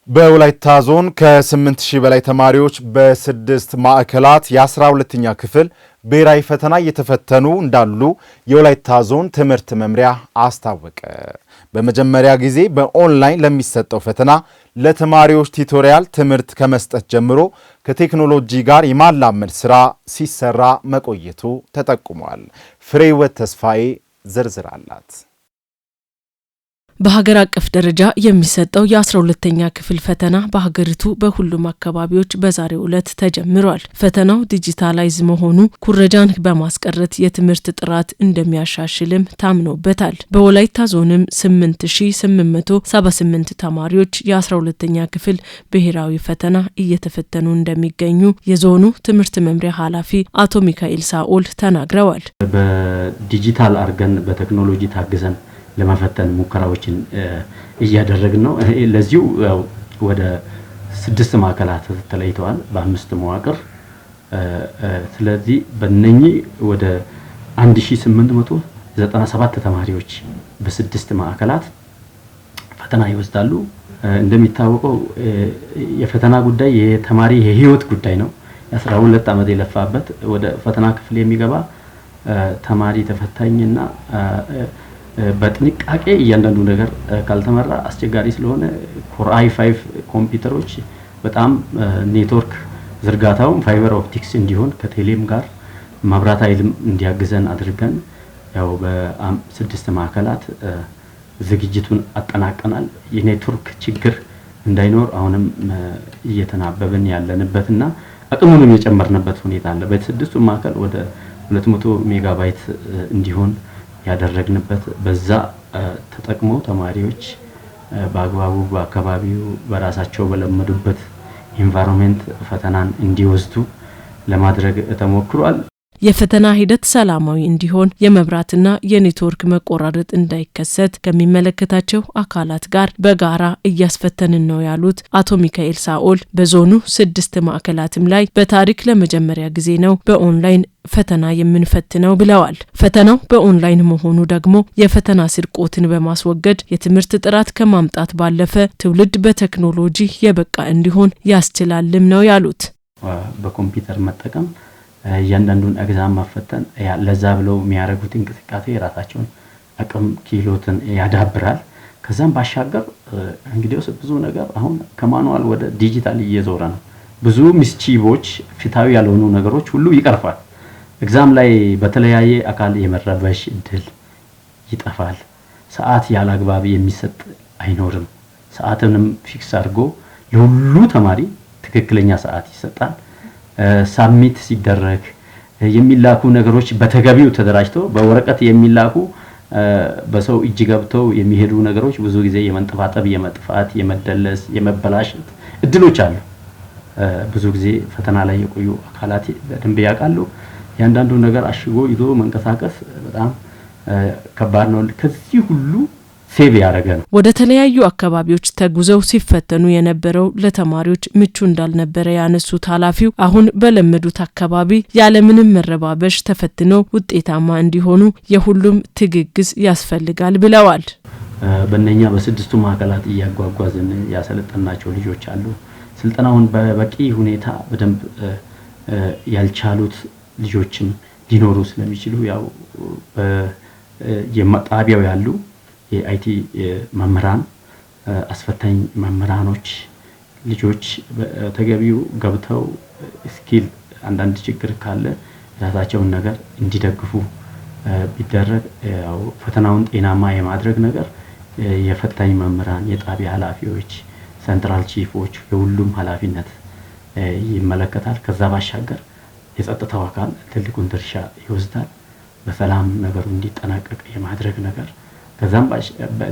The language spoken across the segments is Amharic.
በወላይታ ዞን ከ8000 በላይ ተማሪዎች በ6 ማዕከላት የ12ኛ ክፍል ብሔራዊ ፈተና እየተፈተኑ እንዳሉ የወላይታ ዞን ትምህርት መምሪያ አስታወቀ። በመጀመሪያ ጊዜ በኦንላይን ለሚሰጠው ፈተና ለተማሪዎች ቱቶሪያል ትምህርት ከመስጠት ጀምሮ ከቴክኖሎጂ ጋር የማላመድ ስራ ሲሰራ መቆየቱ ተጠቁሟል። ፍሬህይወት ተስፋዬ ዝርዝር አላት። በሀገር አቀፍ ደረጃ የሚሰጠው የ12ኛ ክፍል ፈተና በሀገሪቱ በሁሉም አካባቢዎች በዛሬው ዕለት ተጀምሯል። ፈተናው ዲጂታላይዝ መሆኑ ኩረጃን በማስቀረት የትምህርት ጥራት እንደሚያሻሽልም ታምኖበታል። በወላይታ ዞንም 8878 ተማሪዎች የ12ኛ ክፍል ብሔራዊ ፈተና እየተፈተኑ እንደሚገኙ የዞኑ ትምህርት መምሪያ ኃላፊ አቶ ሚካኤል ሳኦል ተናግረዋል። በዲጂታል አርገን በቴክኖሎጂ ታግዘን ለመፈተን ሙከራዎችን እያደረግን ነው። ለዚሁ ወደ 6 ማዕከላት ተለይተዋል በ5 መዋቅር። ስለዚህ በእነኚህ ወደ 1897 ተማሪዎች በ6 ማዕከላት ፈተና ይወስዳሉ። እንደሚታወቀው የፈተና ጉዳይ የተማሪ የህይወት ጉዳይ ነው። የ12 ዓመት የለፋበት ወደ ፈተና ክፍል የሚገባ ተማሪ ተፈታኝና በጥንቃቄ እያንዳንዱ ነገር ካልተመራ አስቸጋሪ ስለሆነ ኮር i5 ኮምፒውተሮች በጣም ኔትወርክ ዝርጋታው ፋይበር ኦፕቲክስ እንዲሆን ከቴሌም ጋር መብራት ኃይልም እንዲያግዘን አድርገን ያው በ6 ማዕከላት ዝግጅቱን አጠናቀናል። የኔትወርክ ችግር እንዳይኖር አሁንም እየተናበብን ያለንበትና አቅሙንም የጨመርንበት ሁኔታ አለ። በ6 ማዕከል ወደ 200 ሜጋባይት እንዲሆን ያደረግንበት በዛ ተጠቅሞ ተማሪዎች በአግባቡ በአካባቢው በራሳቸው በለመዱበት ኢንቫይሮንመንት ፈተናን እንዲወስዱ ለማድረግ ተሞክሯል። የፈተና ሂደት ሰላማዊ እንዲሆን የመብራትና የኔትወርክ መቆራረጥ እንዳይከሰት ከሚመለከታቸው አካላት ጋር በጋራ እያስፈተንን ነው ያሉት አቶ ሚካኤል ሳኦል በዞኑ 6 ማዕከላትም ላይ በታሪክ ለመጀመሪያ ጊዜ ነው በኦንላይን ፈተና የምንፈትነው ብለዋል። ፈተናው በኦንላይን መሆኑ ደግሞ የፈተና ስርቆትን በማስወገድ የትምህርት ጥራት ከማምጣት ባለፈ ትውልድ በቴክኖሎጂ የበቃ እንዲሆን ያስችላልም ነው ያሉት። በኮምፒውተር መጠቀም እያንዳንዱን ኤግዛም ማፈተን ለዛ ብለው የሚያደርጉት እንቅስቃሴ የራሳቸውን አቅም ክህሎትን ያዳብራል። ከዛም ባሻገር እንግዲህ ብዙ ነገር አሁን ከማኑዋል ወደ ዲጂታል እየዞረ ነው። ብዙ ሚስቺቦች ፍትሃዊ ያልሆኑ ነገሮች ሁሉ ይቀርፋል። ኤግዛም ላይ በተለያየ አካል የመረበሽ እድል ይጠፋል። ሰዓት ያላግባብ የሚሰጥ አይኖርም። ሰዓትንም ፊክስ አድርጎ ለሁሉ ተማሪ ትክክለኛ ሰዓት ይሰጣል። ሳሚት ሲደረግ የሚላኩ ነገሮች በተገቢው ተደራጅተው በወረቀት የሚላኩ በሰው እጅ ገብተው የሚሄዱ ነገሮች ብዙ ጊዜ የመንጠፋጠብ የመጥፋት የመደለስ የመበላሸት እድሎች አሉ። ብዙ ጊዜ ፈተና ላይ የቆዩ አካላት በደንብ ያውቃሉ። ያንዳንዱ ነገር አሽጎ ይዞ መንቀሳቀስ በጣም ከባድ ነው። ከዚህ ሁሉ ሴቭ ያደረገ ነው። ወደ ተለያዩ አካባቢዎች ተጉዘው ሲፈተኑ የነበረው ለተማሪዎች ምቹ እንዳልነበረ ያነሱት ኃላፊው አሁን በለመዱት አካባቢ ያለምንም መረባበሽ ተፈትነው ውጤታማ እንዲሆኑ የሁሉም ትግግዝ ያስፈልጋል ብለዋል። በእነኛ በ6 ማዕከላት እያጓጓዝን ያሰለጠናቸው ልጆች አሉ። ስልጠናውን በበቂ ሁኔታ በደንብ ያልቻሉት ልጆችም ሊኖሩ ስለሚችሉ ያው የማጣቢያው ያሉ የአይቲ መምህራን አስፈታኝ መምህራኖች ልጆች ተገቢው ገብተው ስኪል አንዳንድ ችግር ካለ ራሳቸውን ነገር እንዲደግፉ ቢደረግ ያው ፈተናውን ጤናማ የማድረግ ነገር የፈታኝ መምህራን የጣቢያ ኃላፊዎች ሴንትራል ቺፎች የሁሉም ኃላፊነት ይመለከታል። ከዛ ባሻገር የጸጥታው አካል ትልቁን ድርሻ ይወስዳል። በሰላም ነገሩ እንዲጠናቀቅ የማድረግ ነገር ከዛም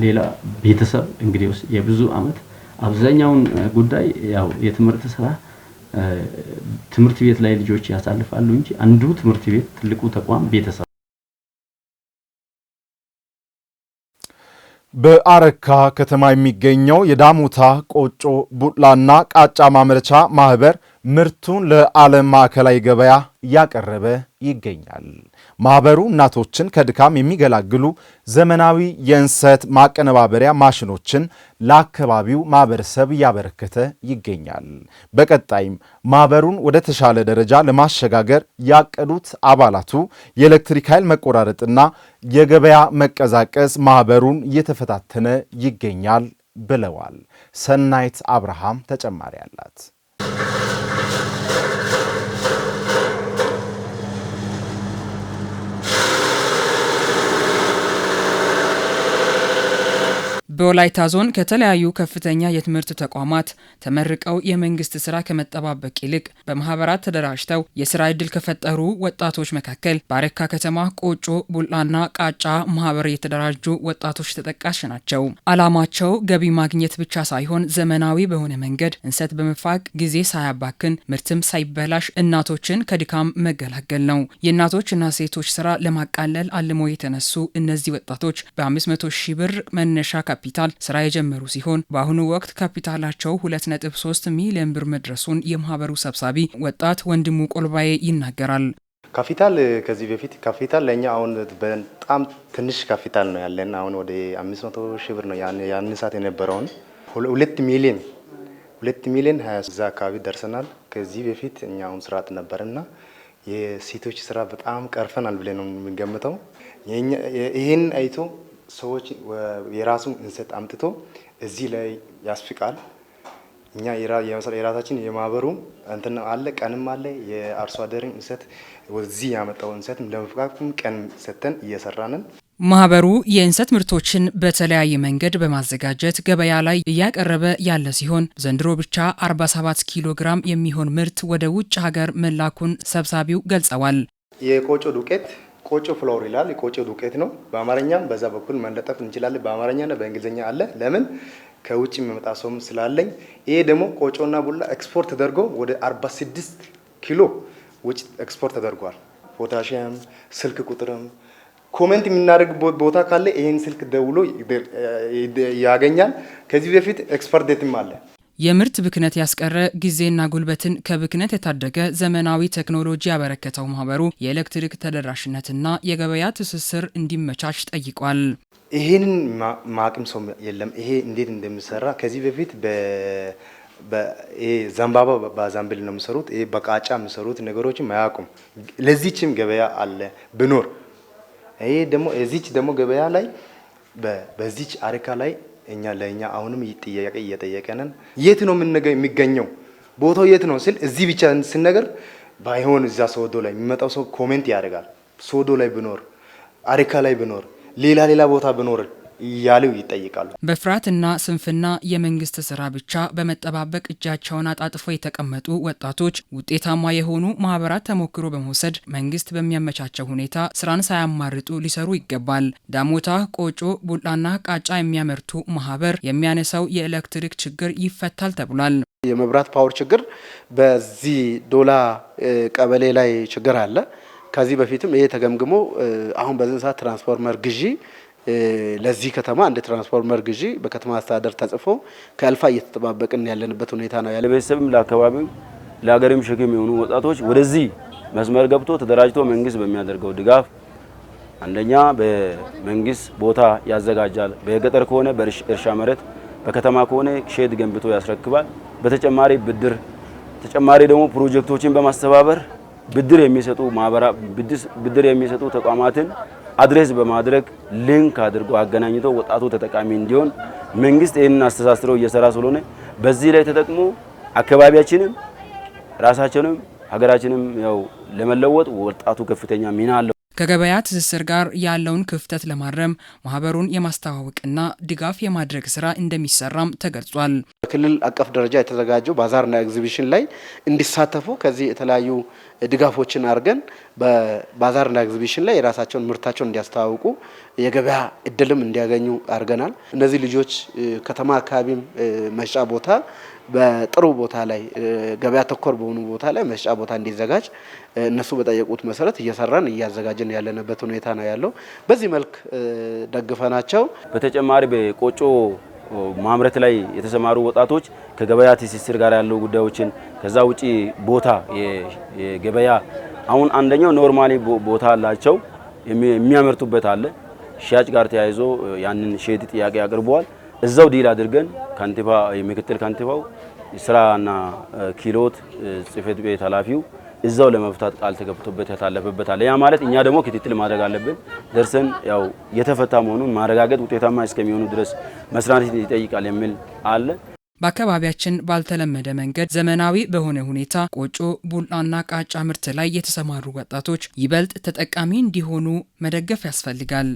ሌላ ቤተሰብ እንግዲህ የብዙ አመት አብዛኛውን ጉዳይ ያው የትምህርት ስራ ትምህርት ቤት ላይ ልጆች ያሳልፋሉ እንጂ አንዱ ትምህርት ቤት ትልቁ ተቋም ቤተሰብ። በአረካ ከተማ የሚገኘው የዳሞታ ቆጮ ቡላና ቃጫ ማምረቻ ማህበር ምርቱን ለዓለም ማዕከላዊ ገበያ እያቀረበ ይገኛል። ማህበሩ እናቶችን ከድካም የሚገላግሉ ዘመናዊ የእንሰት ማቀነባበሪያ ማሽኖችን ለአካባቢው ማህበረሰብ እያበረከተ ይገኛል። በቀጣይም ማህበሩን ወደ ተሻለ ደረጃ ለማሸጋገር ያቀዱት አባላቱ የኤሌክትሪክ ኃይል መቆራረጥና የገበያ መቀዛቀዝ ማህበሩን እየተፈታተነ ይገኛል ብለዋል። ሰናይት አብርሃም ተጨማሪ አላት። በወላይታ ዞን ከተለያዩ ከፍተኛ የትምህርት ተቋማት ተመርቀው የመንግስት ስራ ከመጠባበቅ ይልቅ በማህበራት ተደራጅተው የስራ ዕድል ከፈጠሩ ወጣቶች መካከል በአረካ ከተማ ቆጮ፣ ቡላና ቃጫ ማህበር የተደራጁ ወጣቶች ተጠቃሽ ናቸው። አላማቸው ገቢ ማግኘት ብቻ ሳይሆን ዘመናዊ በሆነ መንገድ እንሰት በመፋቅ ጊዜ ሳያባክን ምርትም ሳይበላሽ እናቶችን ከድካም መገላገል ነው። የእናቶችና ሴቶች ስራ ለማቃለል አልሞ የተነሱ እነዚህ ወጣቶች በ500 ሺህ ብር መነሻ ካፒታል ስራ የጀመሩ ሲሆን በአሁኑ ወቅት ካፒታላቸው 2.3 ሚሊዮን ብር መድረሱን የማህበሩ ሰብሳቢ ወጣት ወንድሙ ቆልባዬ ይናገራል። ካፒታል ከዚህ በፊት ካፒታል ለኛ አሁን በጣም ትንሽ ካፒታል ነው ያለን። አሁን ወደ 500 ሺህ ብር ነው ያን ሰዓት የነበረውን 2 ሚሊዮን 20 እዛ አካባቢ ደርሰናል። ከዚህ በፊት እኛ አሁን ስርዓት ነበርና የሴቶች ስራ በጣም ቀርፈናል ብለን ነው የምንገምተው። ይሄን አይቶ ሰዎች የራሱን እንሰት አምጥቶ እዚህ ላይ ያስፍቃል። እኛ የራሳችን የማህበሩ እንትን አለ፣ ቀንም አለ። የአርሶ አደርን እንሰት ወዚህ ያመጣው እንሰት ለመፍቃቅም ቀን ሰተን እየሰራንን። ማህበሩ የእንሰት ምርቶችን በተለያየ መንገድ በማዘጋጀት ገበያ ላይ እያቀረበ ያለ ሲሆን ዘንድሮ ብቻ 47 ኪሎ ግራም የሚሆን ምርት ወደ ውጭ ሀገር መላኩን ሰብሳቢው ገልጸዋል። የቆጮ ዱቄት ቆጮ ፍሎር ይላል። የቆጮ ዱቄት ነው። በአማርኛም በዛ በኩል መለጠፍ እንችላለን። በአማርኛና በእንግሊዝኛ አለ። ለምን ከውጭ የሚመጣ ሰውም ስላለኝ። ይሄ ደግሞ ቆጮና ቡላ ኤክስፖርት ተደርጎ ወደ 46 ኪሎ ውጭ ኤክስፖርት ተደርጓል። ፖታሺየም፣ ስልክ ቁጥርም ኮሜንት የምናደርግ ቦታ ካለ ይሄን ስልክ ደውሎ ያገኛል። ከዚህ በፊት ኤክስፐርት ዴትም አለ። የምርት ብክነት ያስቀረ ጊዜና ጉልበትን ከብክነት የታደገ ዘመናዊ ቴክኖሎጂ ያበረከተው ማህበሩ የኤሌክትሪክ ተደራሽነትና የገበያ ትስስር እንዲመቻች ጠይቋል። ይሄንን ማቅም ሰው የለም። ይሄ እንዴት እንደሚሰራ ከዚህ በፊት ዘንባባ በዛምብል ነው የሚሰሩት። ይሄ በቃጫ የሚሰሩት ነገሮችን ማያውቁም። ለዚህችም ገበያ አለ ብኖር ይሄ ደግሞ እዚች ደግሞ ገበያ ላይ በዚች አረካ ላይ ለኛ አሁንም ጥያቄ እየጠየቀነን የት ነው የሚገኘው ቦታው የት ነው ስል እዚህ ብቻ ስንነገር ባይሆን እዛ ሶዶ ላይ የሚመጣው ሰው ኮሜንት ያደርጋል። ሶዶ ላይ ብኖር አረካ ላይ ብኖር ሌላ ቦታ ብኖር ያለው ይጠይቃሉ። በፍርሃትና ስንፍና የመንግስት ስራ ብቻ በመጠባበቅ እጃቸውን አጣጥፎ የተቀመጡ ወጣቶች ውጤታማ የሆኑ ማህበራት ተሞክሮ በመውሰድ መንግስት በሚያመቻቸው ሁኔታ ስራን ሳያማርጡ ሊሰሩ ይገባል። ዳሞታ ቆጮ፣ ቡላና ቃጫ የሚያመርቱ ማህበር የሚያነሳው የኤሌክትሪክ ችግር ይፈታል ተብሏል። የመብራት ፓወር ችግር በዚህ ዶላ ቀበሌ ላይ ችግር አለ። ከዚህ በፊትም ይሄ ተገምግሞ አሁን በዚህ ሰዓት ትራንስፎርመር ግዢ ለዚህ ከተማ እንደ ትራንስፎርመር ግዢ በከተማ አስተዳደር ተጽፎ ከአልፋ እየተጠባበቅን ያለንበት ሁኔታ ነው ያለ። ለቤተሰብም ለአካባቢው ለሀገርም ሸክም የሆኑ ወጣቶች ወደዚህ መስመር ገብቶ ተደራጅቶ መንግስት በሚያደርገው ድጋፍ አንደኛ በመንግስት ቦታ ያዘጋጃል። በገጠር ከሆነ በእርሻ መሬት፣ በከተማ ከሆነ ሼድ ገንብቶ ያስረክባል። በተጨማሪ ተጨማሪ ደግሞ ፕሮጀክቶችን በማስተባበር ብድር የሚሰጡ ተቋማትን አድሬስ በማድረግ ሊንክ አድርጎ አገናኝቶ ወጣቱ ተጠቃሚ እንዲሆን መንግስት ይህንን አስተሳስሮ እየሰራ ስለሆነ በዚህ ላይ ተጠቅሞ አካባቢያችንም ራሳችንም ሀገራችንም ያው ለመለወጥ ወጣቱ ከፍተኛ ሚና አለው። ከገበያ ትስስር ጋር ያለውን ክፍተት ለማረም ማህበሩን የማስተዋወቅና ድጋፍ የማድረግ ስራ እንደሚሰራም ተገልጿል። በክልል አቀፍ ደረጃ የተዘጋጀው ባዛርና ኤግዚቢሽን ላይ እንዲሳተፉ ከዚህ የተለያዩ ድጋፎችን አድርገን በባዛርና ኤግዚቢሽን ላይ የራሳቸውን ምርታቸውን እንዲያስተዋውቁ የገበያ እድልም እንዲያገኙ አድርገናል። እነዚህ ልጆች ከተማ አካባቢም መሸጫ ቦታ በጥሩ ቦታ ላይ ገበያ ተኮር በሆኑ ቦታ ላይ መሸጫ ቦታ እንዲዘጋጅ እነሱ በጠየቁት መሰረት እየሰራን እያዘጋጀን ያለንበት ሁኔታ ነው ያለው። በዚህ መልክ ደግፈናቸው በተጨማሪ በቆጮ ማምረት ላይ የተሰማሩ ወጣቶች ከገበያ ትስስር ጋር ያለው ጉዳዮችን ከዛ ውጪ ቦታ የገበያ አሁን አንደኛው ኖርማሊ ቦታ አላቸው የሚያመርቱበት አለ ሽያጭ ጋር ተያይዞ ያንን ሼድ ጥያቄ አቅርበዋል። እዛው ዲል አድርገን ካንቲባ ምክትል ካንቲባው ስራና ኪሎት ጽህፈት ቤት ኃላፊው እዛው ለመፍታት ቃል ተገብቶበት ያታለፈበት አለ። ያ ማለት እኛ ደግሞ ክትትል ማድረግ አለብን። ደርሰን ያው የተፈታ መሆኑን ማረጋገጥ ውጤታማ እስከሚሆኑ ድረስ መስራት ይጠይቃል የሚል አለ። በአካባቢያችን ባልተለመደ መንገድ ዘመናዊ በሆነ ሁኔታ ቆጮ፣ ቡላና ቃጫ ምርት ላይ የተሰማሩ ወጣቶች ይበልጥ ተጠቃሚ እንዲሆኑ መደገፍ ያስፈልጋል።